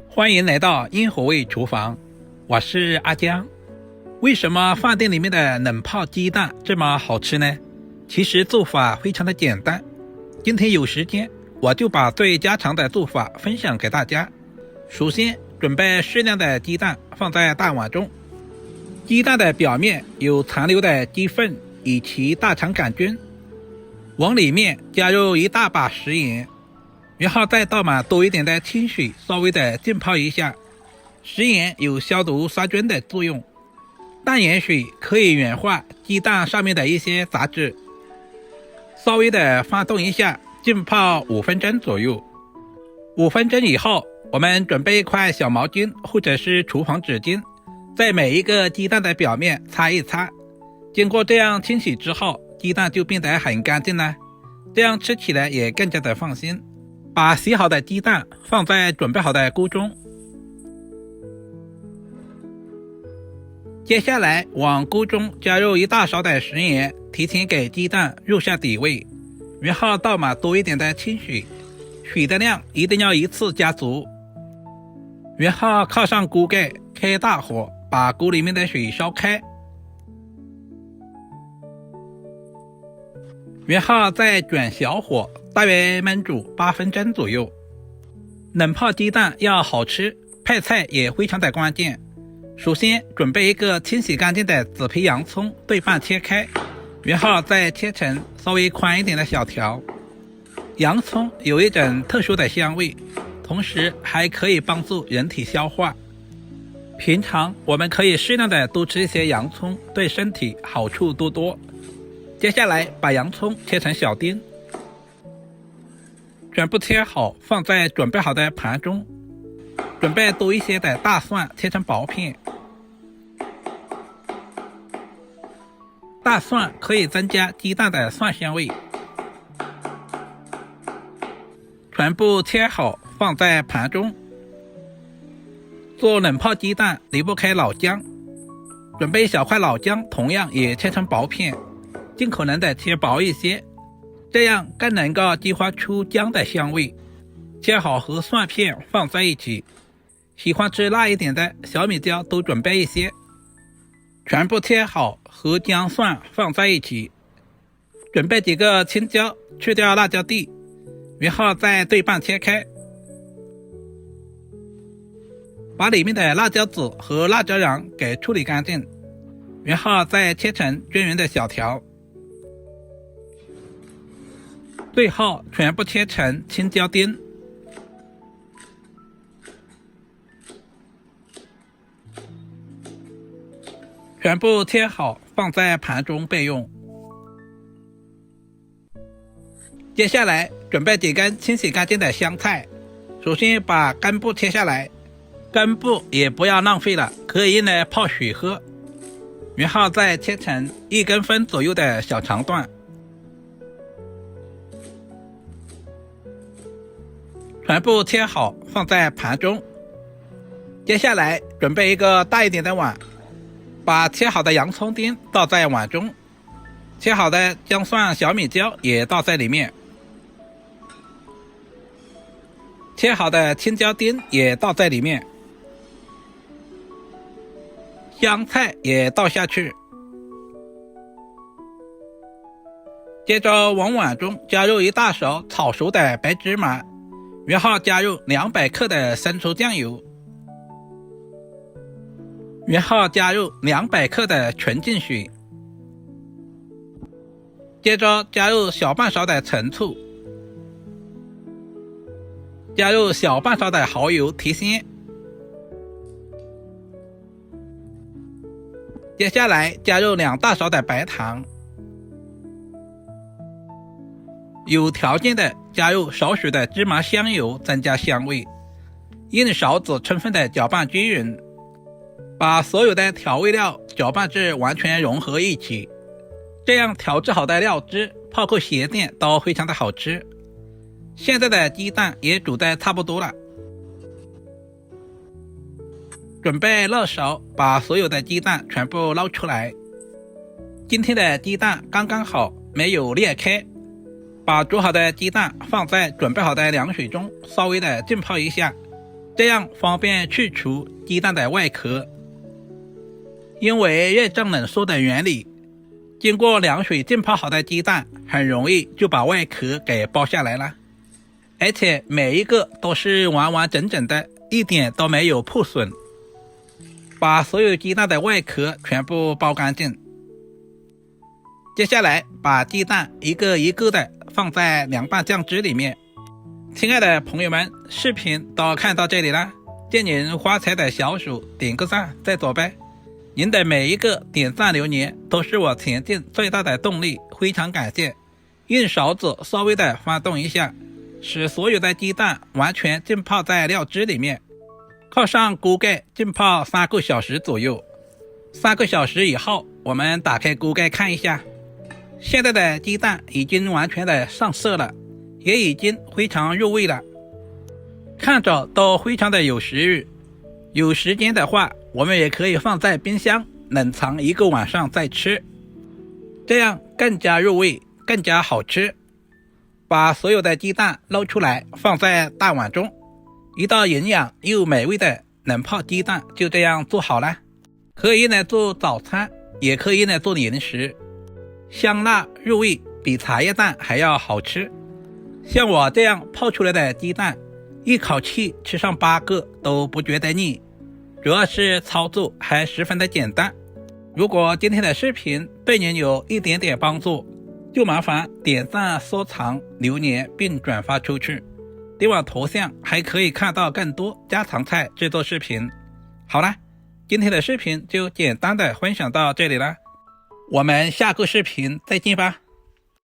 欢迎来到英火味厨房，我是阿江。为什么饭店里面的冷泡鸡蛋这么好吃呢？其实做法非常的简单，今天有时间我就把最家常的做法分享给大家。首先准备适量的鸡蛋放在大碗中，鸡蛋的表面有残留的鸡粪以及大肠杆菌，往里面加入一大把食盐，然后再倒满多一点的清水，稍微的浸泡一下。食盐有消毒杀菌的作用，淡盐水可以软化鸡蛋上面的一些杂质。稍微的翻动一下，浸泡5分钟左右。5分钟以后，我们准备一块小毛巾或者是厨房纸巾，在每一个鸡蛋的表面擦一擦。经过这样清洗之后，鸡蛋就变得很干净了，这样吃起来也更加的放心。把洗好的鸡蛋放在准备好的锅中，接下来往锅中加入一大勺的食盐，提前给鸡蛋入下底味，然后倒满多一点的清水，水的量一定要一次加足，然后靠上锅盖，开大火，把锅里面的水烧开，然后再转小火，大约焖煮8分钟左右。冷泡鸡蛋要好吃，配菜也非常的关键。首先准备一个清洗干净的紫皮洋葱，对半切开，然后再切成稍微宽一点的小条。洋葱有一种特殊的香味，同时还可以帮助人体消化。平常我们可以适量的多吃一些洋葱，对身体好处多多。接下来把洋葱切成小丁，全部切好放在准备好的盘中。准备多一些的大蒜，切成薄片。大蒜可以增加鸡蛋的蒜香味。全部切好放在盘中。做冷泡鸡蛋离不开老姜，准备一小块老姜，同样也切成薄片，尽可能的切薄一些，这样更能够激发出姜的香味。切好和蒜片放在一起，喜欢吃辣一点的小米椒都准备一些，全部切好和姜蒜放在一起。准备几个青椒，去掉辣椒蒂，然后再对半切开，把里面的辣椒籽和辣椒瓤给处理干净，然后再切成均匀的小条，最后全部切成青椒丁。全部切好放在盘中备用。接下来准备几根清洗干净的香菜，首先把根部切下来，根部也不要浪费了，可以用来泡水喝，然后再切成1公分左右的小长段。全部切好放在盘中。接下来准备一个大一点的碗，把切好的洋葱丁倒在碗中，切好的姜蒜小米椒也倒在里面，切好的青椒丁也倒在里面，香菜也倒下去。接着往碗中加入一大勺炒熟的白芝麻，然后加入200克的生抽酱油，然后加入200克的纯净水，接着加入小半勺的陈醋，加入小半勺的蚝油提鲜。接下来加入2大勺的白糖，有条件的加入少许的芝麻香油增加香味，用勺子充分的搅拌均匀，把所有的调味料搅拌至完全融合一起，这样调制好的料汁泡过鞋垫都非常的好吃。现在的鸡蛋也煮得差不多了，准备热勺，把所有的鸡蛋全部捞出来。今天的鸡蛋刚刚好，没有裂开。把煮好的鸡蛋放在准备好的凉水中，稍微的浸泡一下，这样方便去除鸡蛋的外壳。因为热胀冷缩的原理，经过凉水浸泡好的鸡蛋很容易就把外壳给剥下来了，而且每一个都是完完整整的，一点都没有破损。把所有鸡蛋的外壳全部剥干净。接下来把鸡蛋一个一个的放在凉拌酱汁里面。亲爱的朋友们，视频都看到这里了，借您发财的小手点个赞再走呗。您的每一个点赞留言都是我前进最大的动力，非常感谢。用勺子稍微的翻动一下，使所有的鸡蛋完全浸泡在料汁里面。靠上锅盖浸泡3个小时左右。3个小时以后，我们打开锅盖看一下，现在的鸡蛋已经完全的上色了，也已经非常入味了，看着都非常的有食欲。有时间的话，我们也可以放在冰箱冷藏1个晚上再吃，这样更加入味，更加好吃。把所有的鸡蛋捞出来放在大碗中，一道营养又美味的冷泡鸡蛋就这样做好了。可以呢做早餐，也可以呢做零食，香辣入味，比茶叶蛋还要好吃。像我这样泡出来的鸡蛋，一口气吃上8个都不觉得腻，主要是操作还十分的简单。如果今天的视频对您有一点点帮助，就麻烦点赞、收藏、留言并转发出去。点我头像还可以看到更多家常菜制作视频。好了，今天的视频就简单的分享到这里了，我们下个视频再见吧。